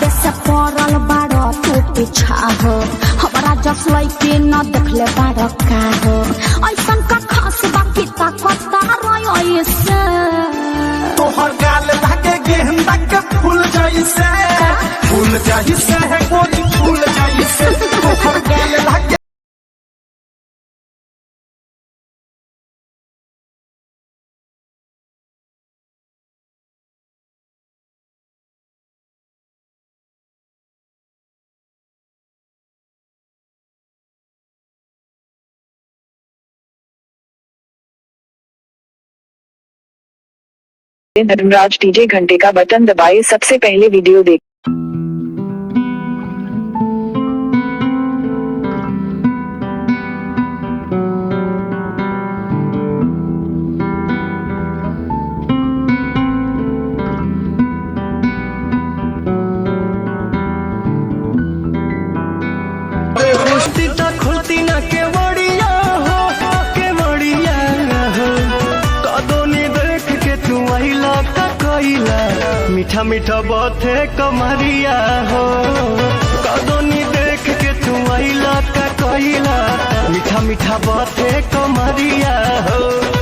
कबे से पड़ल बाड़ा तू पीछा हो, हमारा जस लइके न देखले बाड़ा का हो। ऐसन का खास बाकी ताकता रही से तोहर गाल लागे गेंदा के फूल जैसे, फूल जैसे है गोरी फूल जैसे। तोहर गाल लागे धर्मराज डीजे घंटे का बटन दबाए सबसे पहले वीडियो देख। खुलती ना के बड़िया हो, के बड़िया हो। कदोनी देख के तू आइला का कोइला, मीठा मीठा बाते कमरिया हो। कदोनी देख के तू आइला का कोइला, मीठा मीठा बाते कमरिया हो।